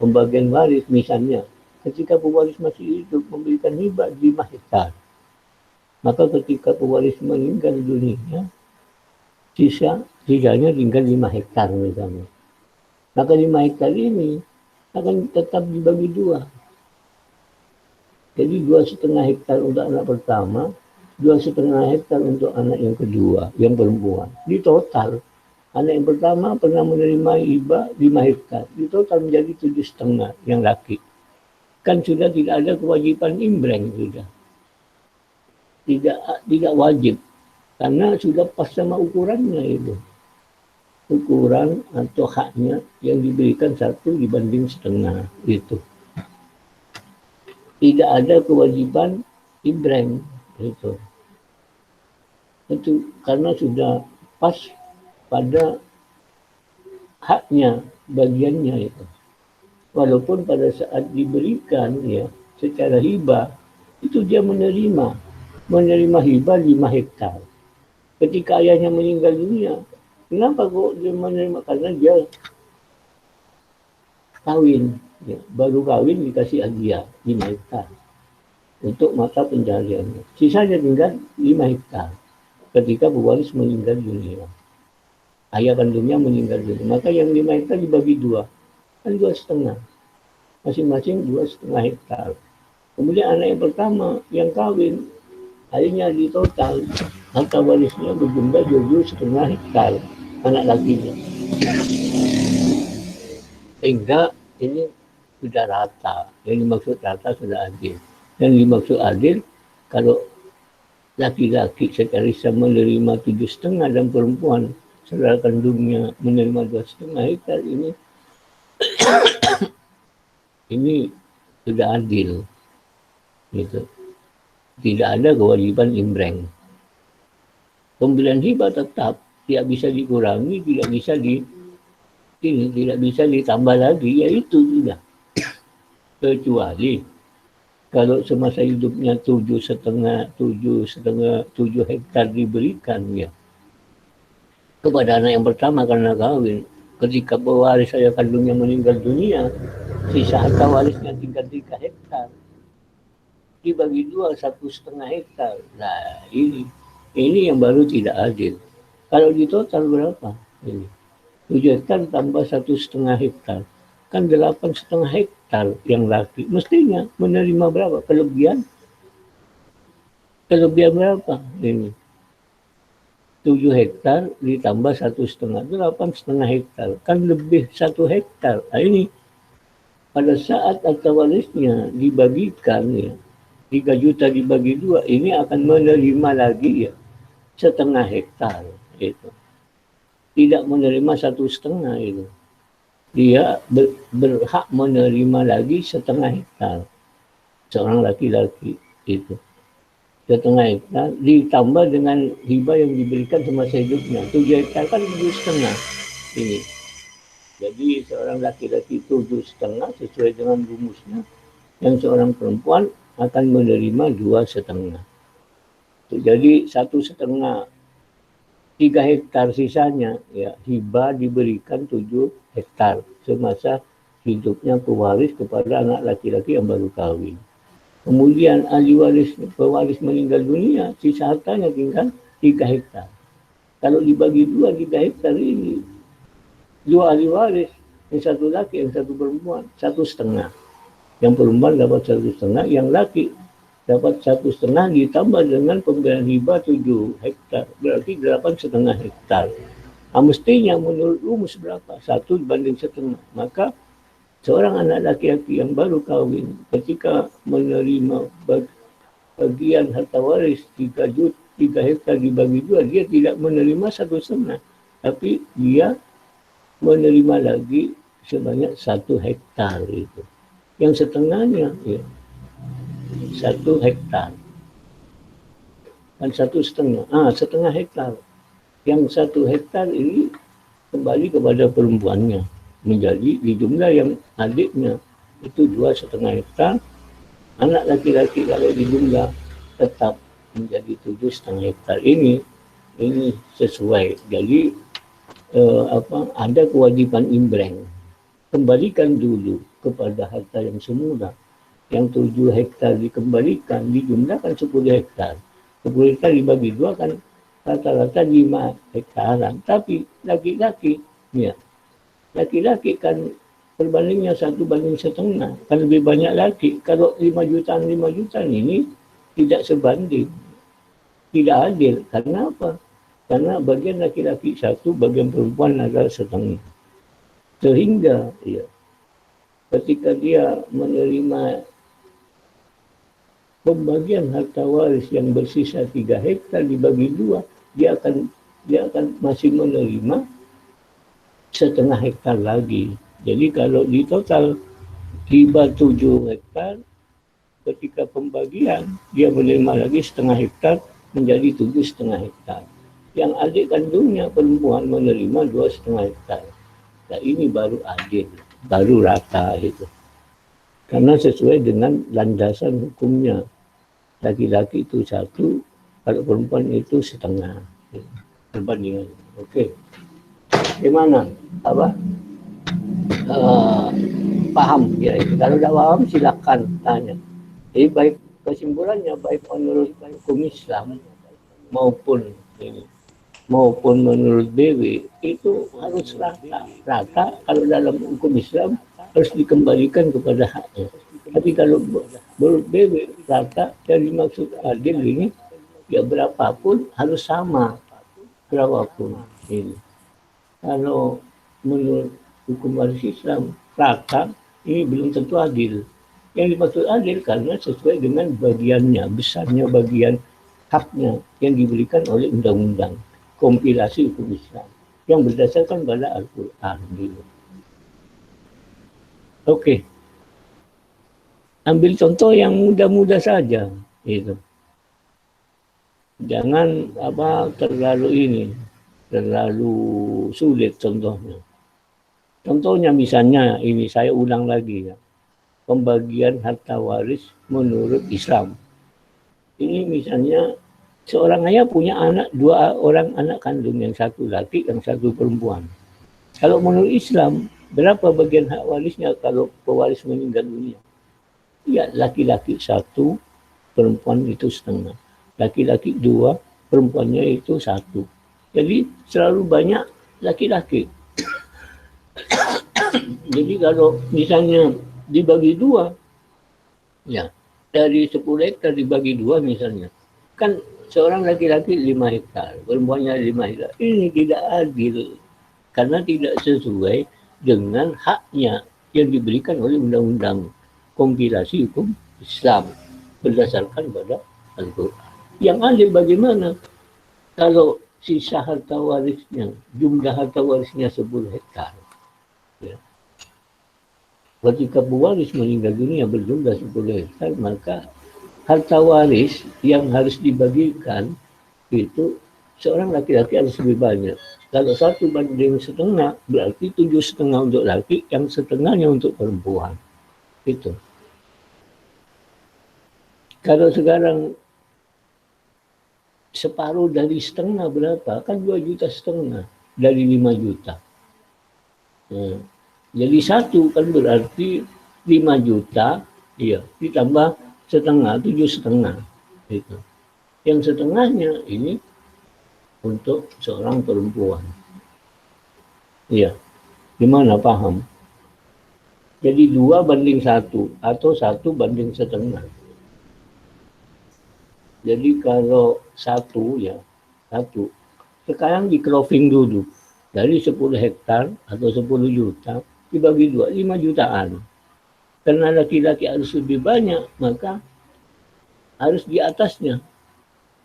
pembagian waris misalnya, ketika pewaris masih hidup memberikan hibah 5 hektar. Maka ketika pewaris meninggal dunia, sisanya tinggal 5 hektar misalnya. Maka 5 hektar ini akan tetap dibagi 2. Jadi 2,5 hektar untuk anak pertama, 2,5 hektar untuk anak yang kedua, yang perempuan. Di total, anak yang pertama pernah menerima hibah 5 hektar. Di total menjadi 7,5 yang laki. Kan sudah tidak ada kewajiban imbreng sudah. Tidak wajib. Karena sudah pas sama ukurannya itu. Ukuran atau haknya yang diberikan 1:1,5 itu. Tidak ada kewajiban imbreng itu. Itu karena sudah pas pada haknya, bagiannya itu. Walaupun pada saat diberikan ya secara hibah itu dia menerima hibah 5 hektar. Ketika ayahnya meninggal dunia, kenapa kok dia menerima? Karena dia kawin, ya, baru kawin dikasih hadiah 5 hektar untuk mata pencahariannya. Sisanya tinggal 5 hektar ketika pewaris meninggal dunia. Ayah kandungnya meninggal dunia. Maka yang 5 hektar dibagi 2. Kan 2,5. Masing-masing 2,5 hektar. Kemudian anak yang pertama yang kawin, akhirnya di total harta warisnya berjumlah 7,5 hektar anak lakinya. Sehingga ini sudah rata. Yang dimaksud rata sudah adil. Yang dimaksud adil kalau laki-laki secara Islam menerima 7,5 dan perempuan saudara kandungnya menerima 2,5 hektar ini sudah adil. Gitu. Tidak ada kewajiban imbreng. Pemberian hibah tetap tidak bisa dikurangi, tidak bisa ditambah lagi, yaitu sudah. Kecuali kalau semasa hidupnya 7 hektar diberikan ya kepada anak yang pertama karena kawin. Ketika pewaris ayah kandungnya meninggal dunia, sisa harta warisnya tinggal 3 hektar. Dibagi 2, 1,5 hektar. Nah, ini yang baru tidak adil. Kalau di total berapa? Ini 7 hektar tambah 1,5 hektar. Kan 8,5 hektar yang laki. Mestinya menerima berapa? Kelebihan berapa? Ini 7 hektar ditambah 1,5, 8,5 hektar. Kan lebih 1 hektar. Nah, ini pada saat harta warisnya dibagikan ya, 3 juta dibagi 2, ini akan menerima lagi ya 1,5 hektar itu. Tidak menerima 1,5 itu. Dia berhak menerima lagi 1,5 hektar. Seorang laki-laki itu. 1,5 hektar ditambah dengan hibah yang diberikan semasa hidupnya. 7 hektar kan 7,5 ini. Jadi seorang laki-laki 7,5 sesuai dengan rumusnya. Yang seorang perempuan akan menerima 2,5. Jadi 1,5, 3 hektar sisanya ya hibah diberikan 7 hektar semasa hidupnya pewaris kepada anak laki-laki yang baru kawin. Kemudian ahli waris, pewaris meninggal dunia, sisa hartanya tinggal 3 hektar. Kalau dibagi 2, 3 hektar ini, 2 ahli waris, yang satu laki, yang satu perempuan, 1,5. Yang perempuan dapat 1,5, yang laki dapat 1,5 ditambah dengan pemberian hibah 7 hektar, berarti 8,5 hektar. Mestinya menurut rumus berapa? 1 banding 1,5. Maka seorang anak laki-laki yang baru kahwin ketika menerima bagian harta waris 3 hektar dibagi 2, dia tidak menerima 1,5, tapi dia menerima lagi sebanyak 1 hektar itu. Yang setengahnya ya 1 hektar. Kan 1,5. Setengah hektar. Yang 1 hektar ini kembali kepada perempuannya. Menjadi di jumlah yang adiknya itu 2,5 hektar. Anak laki-laki kalau di jumlah tetap menjadi 7,5 hektar. Ini sesuai. Jadi ada kewajiban imbreng. Kembalikan dulu kepada harta yang semula. Yang 7 hektar dikembalikan, dijumlahkan 10 hektar. 10 hektar dibagi 2 kan rata-rata 5 hektaran. Tapi laki-laki kan perbandingnya 1:1,5. Kan lebih banyak laki. Kalau 5 jutaan ini tidak sebanding. Tidak adil. Karena apa? Karena bagian laki-laki 1, bagian perempuan adalah 1,5. Sehingga ketika dia menerima pembagian harta waris yang bersisa 3 hektar dibagi 2, dia akan masih menerima 1,5 hektar lagi. Jadi kalau di total hibah 7 hektar, ketika pembagian dia menerima lagi 1,5 hektar menjadi 7,5 hektar. Yang adik kandungnya perempuan menerima 2,5 hektar. Nah, ini baru adil, baru rata itu. Karena sesuai dengan landasan hukumnya. Laki-laki itu 1, kalau perempuan itu 1,5. Perbandingan. Oke. Gimana? Paham ya? Kalau tidak paham silakan tanya. Jadi baik kesimpulannya, baik menurut hukum Islam maupun menurut BW itu harus rata. Kalau dalam hukum Islam harus dikembalikan kepada haknya. Tapi kalau menurut BW rata, yang dimaksud adil ini ya berapapun harus sama, berapapun ini. Kalau menurut hukum waris Islam rata, ini belum tentu adil. Yang dimaksud adil karena sesuai dengan bagiannya, besarnya bagian haknya yang diberikan oleh undang-undang kompilasi hukum Islam yang berdasarkan pada Al-Quran. Oke. Ambil contoh yang mudah-mudah saja. Itu. Jangan terlalu sulit contohnya. Contohnya misalnya ini saya ulang lagi ya. Pembagian harta waris menurut Islam. Ini misalnya seorang ayah punya 2 orang anak kandung, yang 1 laki, yang 1 perempuan. Kalau menurut Islam, berapa bagian hak warisnya kalau pewaris meninggal dunia? Ya, laki-laki 1, perempuan itu 1,5. Laki-laki 2, perempuannya itu 1. Jadi selalu banyak laki-laki. Jadi kalau misalnya dibagi 2, ya dari 10 hektar dibagi 2 misalnya, kan seorang laki-laki 5 hektar, perempuannya 5 hektar. Ini tidak adil karena tidak sesuai dengan haknya yang diberikan oleh undang-undang kompilasi hukum Islam berdasarkan pada Al-Quran. Yang adil bagaimana? Kalau sisa harta warisnya, jumlah harta warisnya 10 hektar. Ya. Ketika pewaris meninggal dunia berjumlah 10 hektar, maka harta waris yang harus dibagikan itu seorang laki-laki harus lebih banyak. Kalau 1:1,5 berarti 7,5 untuk laki, yang setengahnya untuk perempuan. Itu. Kalau sekarang separuh dari setengah berapa? Kan 2,5 juta dari 5 juta. Jadi 1 kan berarti 5 juta, iya, ditambah setengah, 7,5 itu. Yang setengahnya ini untuk seorang perempuan. Iya, gimana paham? Jadi 2:1 atau 1:1,5. Jadi kalau 1 ya, 1. Sekarang di cropping dulu. Dari 10 hektar atau 10 juta, dibagi 2, 5 jutaan. Karena laki-laki harus lebih banyak, maka harus di atasnya.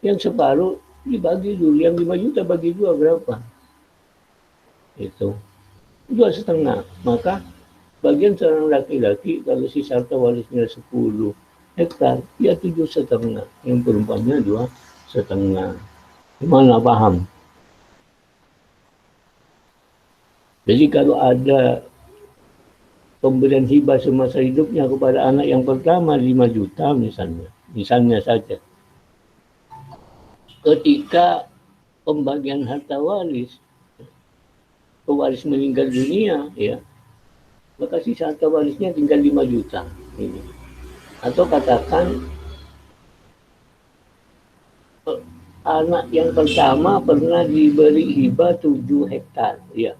Yang separuh dibagi dulu, yang 5 juta bagi 2 berapa? Itu 2,5. Maka bagian seorang laki-laki kalau sisa harta warisnya 10 hektar, ya 7,5. Yang perempuannya 2,5. Gimana paham? Jadi kalau ada pemberian hibah semasa hidupnya kepada anak yang pertama 5 juta misalnya saja. Ketika pembagian harta waris, pewaris meninggal dunia, ya, maka sisa harta warisnya tinggal 5 juta. Ini. Atau katakan anak yang pertama pernah diberi hibah 7 hektar, ya,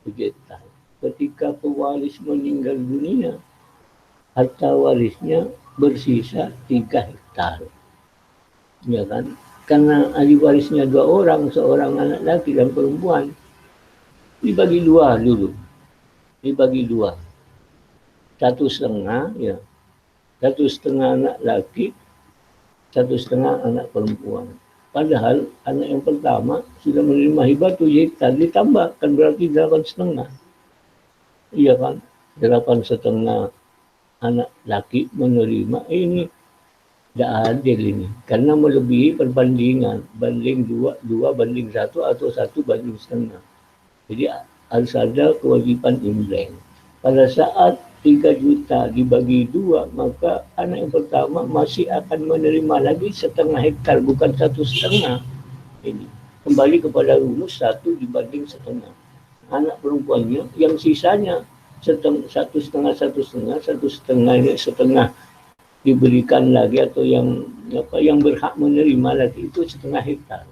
7 hektar. Ketika pewaris meninggal dunia, harta warisnya bersisa 3 hektar. Ya kan? Karena ahli warisnya 2 orang, seorang anak laki dan perempuan, dibagi 2 dulu. Dibagi 2. 1,5, ya. 1,5 anak laki, 1,5 anak perempuan. Padahal anak yang pertama sudah menerima hibah 7 hektar, ditambahkan berarti 8,5. Iya kan, 8,5 anak laki menerima, ini tidak adil ini. Karena melebihi perbandingan, banding 2:1 atau 1:1,5. Jadi harus ada kewajiban imlek. Pada saat 3 juta dibagi 2, maka anak yang pertama masih akan menerima lagi 1,5 hektar, bukan 1,5. Ini kembali kepada rumus 1:1,5. Anak perempuannya yang sisanya 1,5 ini setengah diberikan lagi, atau yang berhak menerima lagi itu 1,5 hektar.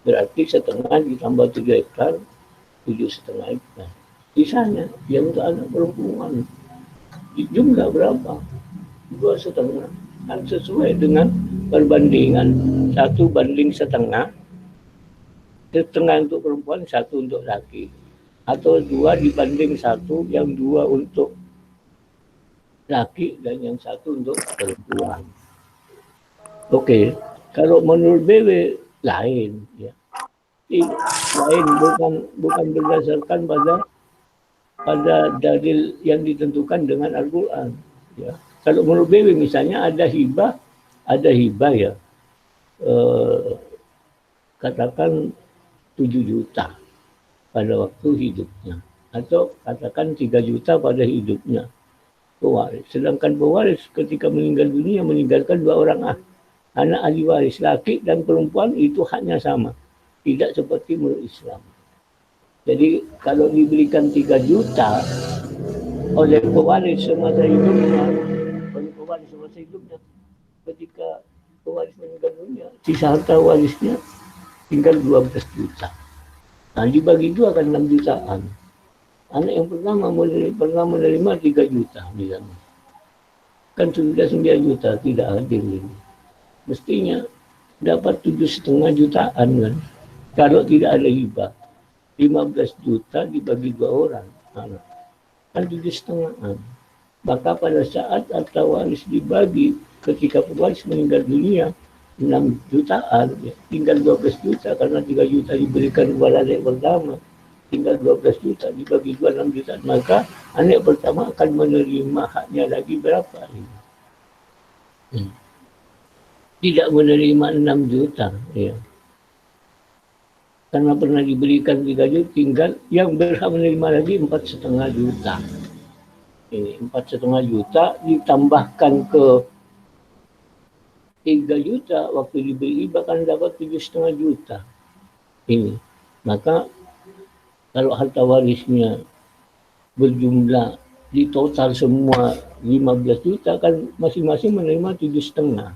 Berarti setengah ditambah 3 hektar, 7,5 hektar. Sisanya yang untuk anak perempuan jumlah berapa? 2,5. Kan sesuai dengan perbandingan 1:1,5. Setengah untuk perempuan, 1 untuk laki. Atau 2:1, yang 2 untuk laki dan yang 1 untuk perempuan. Oke, kalau menurut BW lain, ya. Lain, bukan berdasarkan pada dalil yang ditentukan dengan Al-Quran. Ya. Kalau menurut BW misalnya ada hibah ya, katakan 7 juta pada waktu hidupnya, atau katakan 3 juta pada hidupnya pewaris. Sedangkan pewaris ketika meninggal dunia meninggalkan 2 orang anak ahli waris, laki dan perempuan, itu haknya sama, tidak seperti menurut Islam. Jadi kalau diberikan 3 juta oleh pewaris semasa hidupnya, ketika pewaris meninggal dunia, sisa harta warisnya tinggal 12 juta. Nah, dibagi 2 kan 6 jutaan. Anak yang pertama pernah menerima 3 juta misalnya. Kan sudah 9 juta, tidak adil ini. Mestinya dapat 7,5 jutaan kan. Kalau tidak ada hibah. 15 juta dibagi 2 orang. Anak. Kan 7,5. Maka pada saat harta waris dibagi, ketika pewaris meninggal dunia, 6 jutaan, ya, tinggal 12 juta karena 3 juta diberikan kepada anak pertama, tinggal 12 juta dibagi 2, 6 juta, maka anak pertama akan menerima haknya lagi berapa? Tidak menerima 6 juta, ya. Karena pernah diberikan 3 juta, tinggal yang berhak menerima lagi 4,5 juta. Ini 4,5 juta ditambahkan ke 3 juta waktu diberi bahkan dapat 7,5 juta. Ini. Maka kalau harta warisnya berjumlah di total semua 15 juta kan masing-masing menerima 7,5.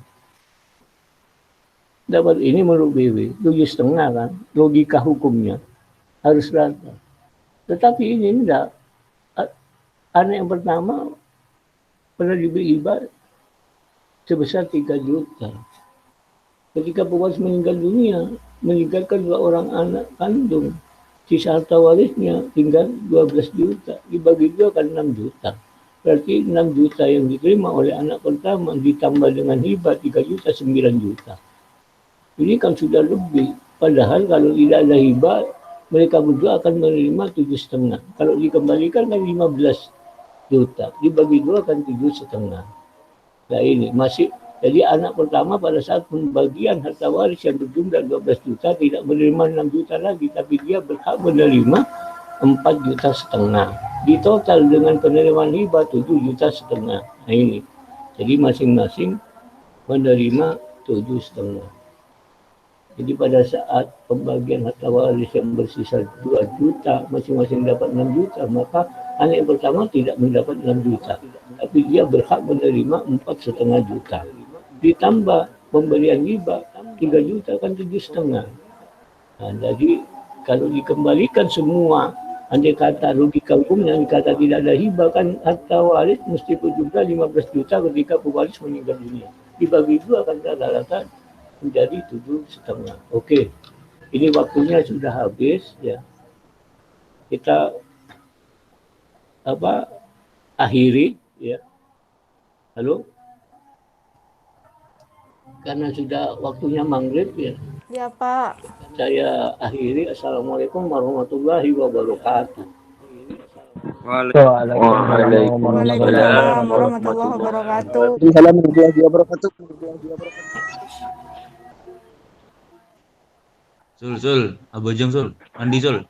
Dapat ini menurut BW 7,5 kan, logika hukumnya harus rata. Tetapi ini enggak. Anak yang pertama pernah diberi hibah sebesar 3 juta. Ketika pewaris meninggal dunia, meninggalkan 2 orang anak kandung, sisa harta warisnya tinggal 12 juta, dibagi 2 kan 6 juta. Berarti 6 juta yang diterima oleh anak pertama ditambah dengan hibah 3 juta, 9 juta. Ini kan sudah lebih. Padahal kalau tidak ada hibah, mereka berdua akan menerima 7,5. Kalau dikembalikan kan 15 juta, dibagi 2 kan 7,5. Nah ini masih. Jadi anak pertama pada saat pembagian harta waris yang berjumlah 12 juta tidak menerima 6 juta lagi, tapi dia berhak menerima 4,5 juta. Di total dengan penerimaan hibah 7,5 juta. Nah ini. Jadi masing-masing menerima 7,5. Jadi pada saat pembagian harta waris yang bersisa 2 juta, masing-masing dapat 6 juta, maka anak yang pertama tidak mendapat 6 juta. Tapi dia berhak menerima 4,5 juta. Ditambah pemberian hibah 3 juta kan 7,5. Nah, jadi kalau dikembalikan semua, andai kata logika hukumnya, andai kata tidak ada hibah kan harta waris mesti berjumlah 15 juta ketika pewaris meninggal dunia. Dibagi 2 kan rata-rata menjadi 7,5. Oke, ini waktunya sudah habis ya. Kita akhiri ya. Halo? Karena sudah waktunya maghrib ya. Ya Pak. Saya akhiri. Assalamualaikum warahmatullahi wabarakatuh. Waalaikumsalam warahmatullahi wabarakatuh. Salam warahmatullahi wabarakatuh. Sul, Abojong Sul, mandi Sul.